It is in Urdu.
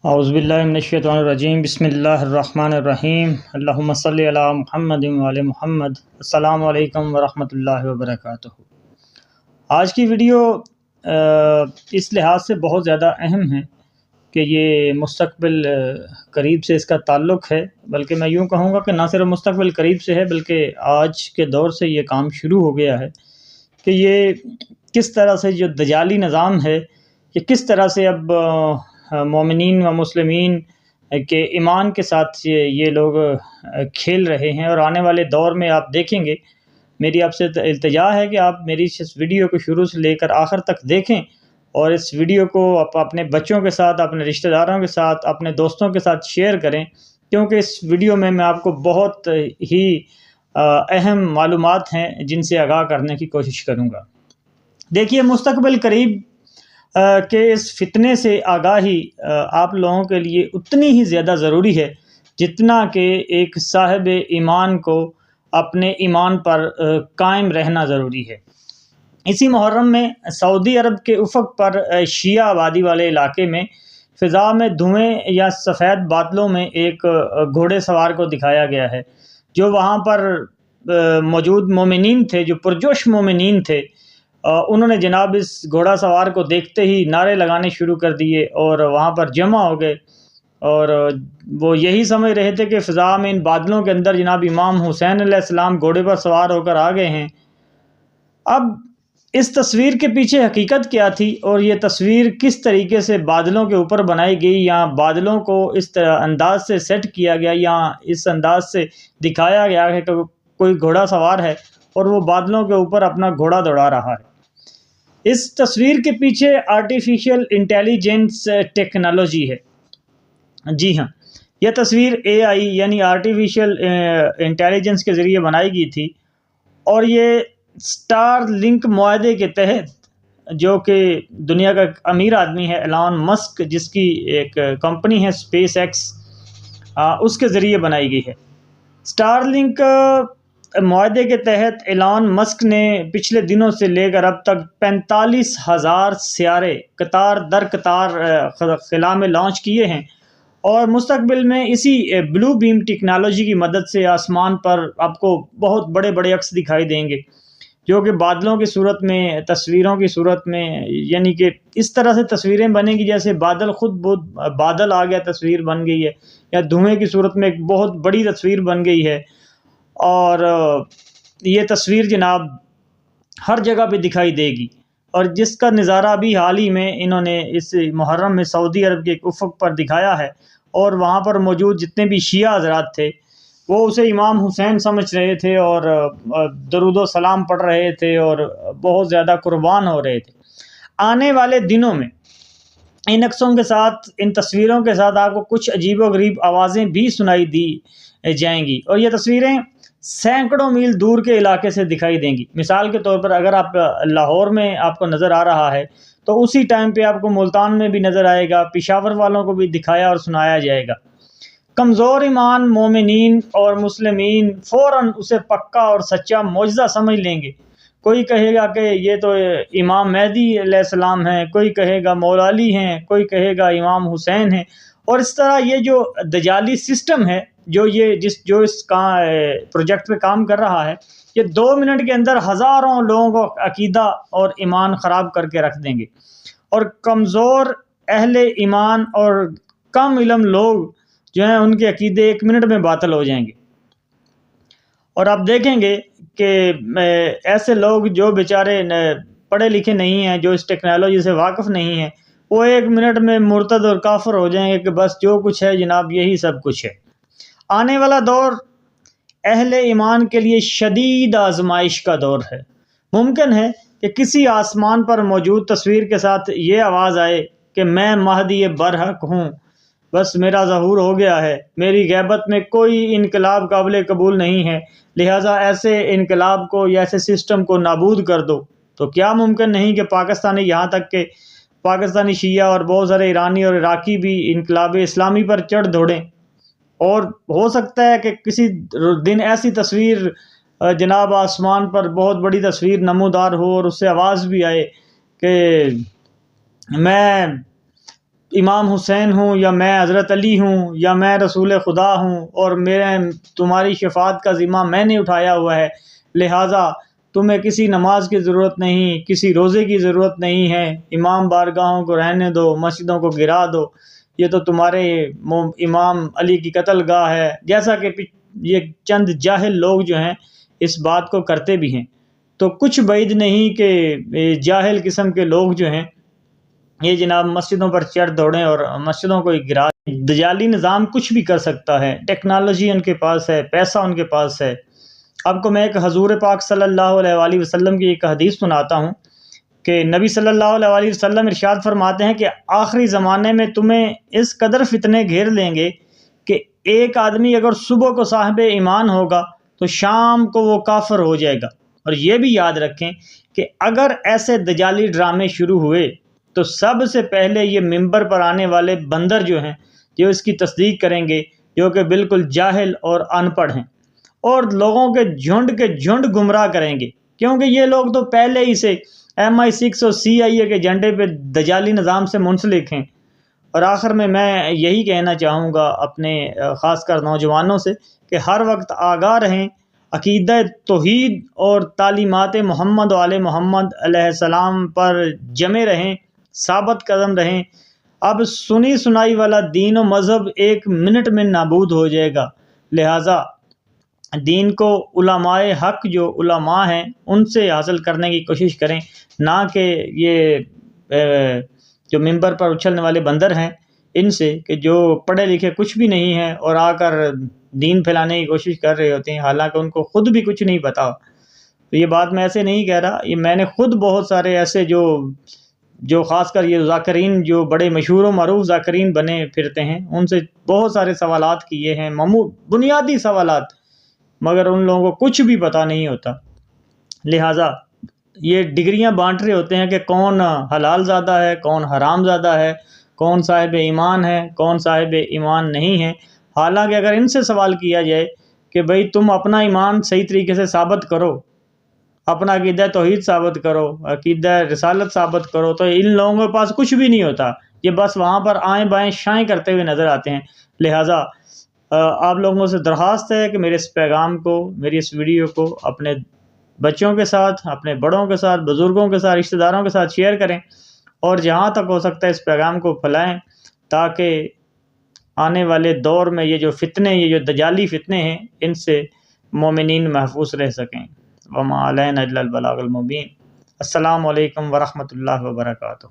اعوذ باللہ من الشیطان الرجیم، بسم اللہ الرحمن الرحیم، اللہم صلی علی محمد وعلی محمد۔ السلام علیکم ورحمۃ اللہ وبرکاتہ۔ آج کی ویڈیو اس لحاظ سے بہت زیادہ اہم ہے کہ یہ مستقبل قریب سے اس کا تعلق ہے، بلکہ میں یوں کہوں گا کہ نہ صرف مستقبل قریب سے ہے بلکہ آج کے دور سے یہ کام شروع ہو گیا ہے کہ یہ کس طرح سے جو دجالی نظام ہے کہ کس طرح سے اب مومنین و مسلمین کے ایمان کے ساتھ یہ لوگ کھیل رہے ہیں، اور آنے والے دور میں آپ دیکھیں گے۔ میری آپ سے التجا ہے کہ آپ میری اس ویڈیو کو شروع سے لے کر آخر تک دیکھیں، اور اس ویڈیو کو آپ اپنے بچوں کے ساتھ، اپنے رشتہ داروں کے ساتھ، اپنے دوستوں کے ساتھ شیئر کریں، کیونکہ اس ویڈیو میں آپ کو بہت ہی اہم معلومات ہیں جن سے آگاہ کرنے کی کوشش کروں گا۔ دیکھیے، مستقبل قریب کہ اس فتنے سے آگاہی آپ لوگوں کے لیے اتنی ہی زیادہ ضروری ہے جتنا کہ ایک صاحب ایمان کو اپنے ایمان پر قائم رہنا ضروری ہے۔ اسی محرم میں سعودی عرب کے افق پر شیعہ آبادی والے علاقے میں فضا میں دھوئیں یا سفید بادلوں میں ایک گھوڑے سوار کو دکھایا گیا ہے، جو وہاں پر موجود مومنین تھے، جو پرجوش مومنین تھے، انہوں نے جناب اس گھوڑا سوار کو دیکھتے ہی نعرے لگانے شروع کر دیے اور وہاں پر جمع ہو گئے، اور وہ یہی سمجھ رہے تھے کہ فضا میں ان بادلوں کے اندر جناب امام حسین علیہ السلام گھوڑے پر سوار ہو کر آ گئے ہیں۔ اب اس تصویر کے پیچھے حقیقت کیا تھی، اور یہ تصویر کس طریقے سے بادلوں کے اوپر بنائی گئی، یا بادلوں کو اس طرح انداز سے سیٹ کیا گیا، یا اس انداز سے دکھایا گیا ہے کہ کوئی گھوڑا سوار ہے اور وہ بادلوں کے اوپر اپنا گھوڑا دوڑا رہا ہے۔ اس تصویر کے پیچھے آرٹیفیشل انٹیلیجنس ٹیکنالوجی ہے۔ جی ہاں، یہ تصویر AI یعنی آرٹیفیشل انٹیلیجنس کے ذریعے بنائی گئی تھی، اور یہ سٹار لنک معاہدے کے تحت، جو کہ دنیا کا ایک امیر آدمی ہے ایلان مسک، جس کی ایک کمپنی ہے اسپیس ایکس، اس کے ذریعے بنائی گئی ہے۔ سٹار لنک معاہدے کے تحت ایلان مسک نے پچھلے دنوں سے لے کر اب تک 45,000 سیارے قطار در قطار خلا میں لانچ کیے ہیں، اور مستقبل میں اسی بلو بیم ٹیکنالوجی کی مدد سے آسمان پر آپ کو بہت بڑے بڑے عکس دکھائی دیں گے، جو کہ بادلوں کی صورت میں، تصویروں کی صورت میں، یعنی کہ اس طرح سے تصویریں بنیں گی جیسے بادل خود بہت بادل آ گیا، تصویر بن گئی ہے، یا دھوئیں کی صورت میں ایک بہت بڑی تصویر بن گئی ہے، اور یہ تصویر جناب ہر جگہ پہ دکھائی دے گی۔ اور جس کا نظارہ ابھی حال ہی میں انہوں نے اس محرم میں سعودی عرب کے ایک افق پر دکھایا ہے، اور وہاں پر موجود جتنے بھی شیعہ حضرات تھے وہ اسے امام حسین سمجھ رہے تھے، اور درود و سلام پڑھ رہے تھے، اور بہت زیادہ قربان ہو رہے تھے۔ آنے والے دنوں میں ان عکسوں کے ساتھ، ان تصویروں کے ساتھ آپ کو کچھ عجیب و غریب آوازیں بھی سنائی دی جائیں گی، اور یہ تصویریں سینکڑوں میل دور کے علاقے سے دکھائی دیں گی۔ مثال کے طور پر اگر آپ لاہور میں آپ کو نظر آ رہا ہے تو اسی ٹائم پہ آپ کو ملتان میں بھی نظر آئے گا، پشاور والوں کو بھی دکھایا اور سنایا جائے گا۔ کمزور ایمان مومنین اور مسلمین فوراً اسے پکا اور سچا معجزہ سمجھ لیں گے۔ کوئی کہے گا کہ یہ تو امام مہدی علیہ السلام ہیں، کوئی کہے گا مولا علی ہیں، کوئی کہے گا امام حسین ہیں، اور اس طرح یہ جو دجالی سسٹم ہے، جو اس پروجیکٹ پہ کام کر رہا ہے، یہ 2 منٹ کے اندر ہزاروں لوگوں کو عقیدہ اور ایمان خراب کر کے رکھ دیں گے، اور کمزور اہل ایمان اور کم علم لوگ جو ہیں ان کے عقیدے 1 منٹ میں باطل ہو جائیں گے۔ اور آپ دیکھیں گے کہ ایسے لوگ جو بیچارے پڑھے لکھے نہیں ہیں، جو اس ٹیکنالوجی سے واقف نہیں ہیں، وہ 1 منٹ میں مرتد اور کافر ہو جائیں گے کہ بس جو کچھ ہے جناب یہی سب کچھ ہے۔ آنے والا دور اہل ایمان کے لیے شدید آزمائش کا دور ہے۔ ممکن ہے کہ کسی آسمان پر موجود تصویر کے ساتھ یہ آواز آئے کہ میں مہدی برحق ہوں، بس میرا ظہور ہو گیا ہے، میری غیبت میں کوئی انقلاب قابل قبول نہیں ہے، لہٰذا ایسے انقلاب کو یا ایسے سسٹم کو نابود کر دو۔ تو کیا ممکن نہیں کہ پاکستانی، یہاں تک کہ پاکستانی شیعہ اور بہت سارے ایرانی اور عراقی بھی انقلاب اسلامی پر چڑھ دوڑیں، اور ہو سکتا ہے کہ کسی دن ایسی تصویر جناب آسمان پر بہت بڑی تصویر نمودار ہو، اور اس سے آواز بھی آئے کہ میں امام حسین ہوں یا میں حضرت علی ہوں یا میں رسول خدا ہوں اور تمہاری شفاعت کا ذمہ میں نے اٹھایا ہوا ہے، لہٰذا تمہیں کسی نماز کی ضرورت نہیں، کسی روزے کی ضرورت نہیں ہے، امام بارگاہوں کو رہنے دو، مسجدوں کو گرا دو، یہ تو تمہارے امام علی کی قتل گاہ ہے، جیسا کہ یہ چند جاہل لوگ جو ہیں اس بات کو کرتے بھی ہیں۔ تو کچھ بعید نہیں کہ جاہل قسم کے لوگ جو ہیں یہ جناب مسجدوں پر چڑھ دوڑیں اور مسجدوں کو گرا دیں۔ دجالی نظام کچھ بھی کر سکتا ہے، ٹیکنالوجی ان کے پاس ہے، پیسہ ان کے پاس ہے۔ آپ کو میں ایک حضور پاک صلی اللہ علیہ وآلہ وسلم کی ایک حدیث سناتا ہوں کہ نبی صلی اللہ علیہ وآلہ وسلم ارشاد فرماتے ہیں کہ آخری زمانے میں تمہیں اس قدر فتنے گھیر لیں گے کہ ایک آدمی اگر صبح کو صاحب ایمان ہوگا تو شام کو وہ کافر ہو جائے گا۔ اور یہ بھی یاد رکھیں کہ اگر ایسے دجالی ڈرامے شروع ہوئے تو سب سے پہلے یہ ممبر پر آنے والے بندر جو ہیں جو اس کی تصدیق کریں گے، جو کہ بالکل جاہل اور ان پڑھ ہیں، اور لوگوں کے جھنڈ گمراہ کریں گے، کیونکہ یہ لوگ تو پہلے ہی سے MI6 اور CIA کے جھنڈے پہ دجالی نظام سے منسلک ہیں۔ اور آخر میں یہی کہنا چاہوں گا اپنے خاص کر نوجوانوں سے کہ ہر وقت آگاہ رہیں، عقیدہ توحید اور تعلیمات محمد و آل محمد علیہ السلام پر جمے رہیں، ثابت قدم رہیں۔ اب سنی سنائی والا دین و مذہب ایک منٹ میں نابود ہو جائے گا، لہٰذا دین کو علماء حق جو علماء ہیں ان سے حاصل کرنے کی کوشش کریں، نہ کہ یہ جو ممبر پر اچھلنے والے بندر ہیں ان سے، کہ جو پڑھے لکھے کچھ بھی نہیں ہیں اور آ کر دین پھیلانے کی کوشش کر رہے ہوتے ہیں، حالانکہ ان کو خود بھی کچھ نہیں پتا۔ تو یہ بات میں ایسے نہیں کہہ رہا، یہ میں نے خود بہت سارے ایسے جو خاص کر یہ ذاکرین جو بڑے مشہور و معروف ذاکرین بنے پھرتے ہیں، ان سے بہت سارے سوالات کیے ہیں، بنیادی سوالات، مگر ان لوگوں کو کچھ بھی پتہ نہیں ہوتا۔ لہٰذا یہ ڈگریاں بانٹ رہے ہوتے ہیں کہ کون حلال زادہ ہے، کون حرام زادہ ہے، کون صاحب ایمان ہے، کون صاحب ایمان نہیں ہے۔ حالانکہ اگر ان سے سوال کیا جائے کہ بھئی تم اپنا ایمان صحیح طریقے سے ثابت کرو، اپنا عقیدہ توحید ثابت کرو، عقیدہ رسالت ثابت کرو، تو ان لوگوں کے پاس کچھ بھی نہیں ہوتا، یہ بس وہاں پر آئیں بائیں شائیں کرتے ہوئے نظر آتے ہیں۔ لہٰذا آپ لوگوں سے درخواست ہے کہ میرے اس پیغام کو، میری اس ویڈیو کو اپنے بچوں کے ساتھ، اپنے بڑوں کے ساتھ، بزرگوں کے ساتھ، رشتہ داروں کے ساتھ شیئر کریں، اور جہاں تک ہو سکتا ہے اس پیغام کو پھیلائیں، تاکہ آنے والے دور میں یہ جو فتنے، یہ جو دجالی فتنے ہیں، ان سے مومنین محفوظ رہ سکیں۔ وما علینا الا البلاغ المبین۔ السلام علیکم ورحمۃ اللہ وبرکاتہ۔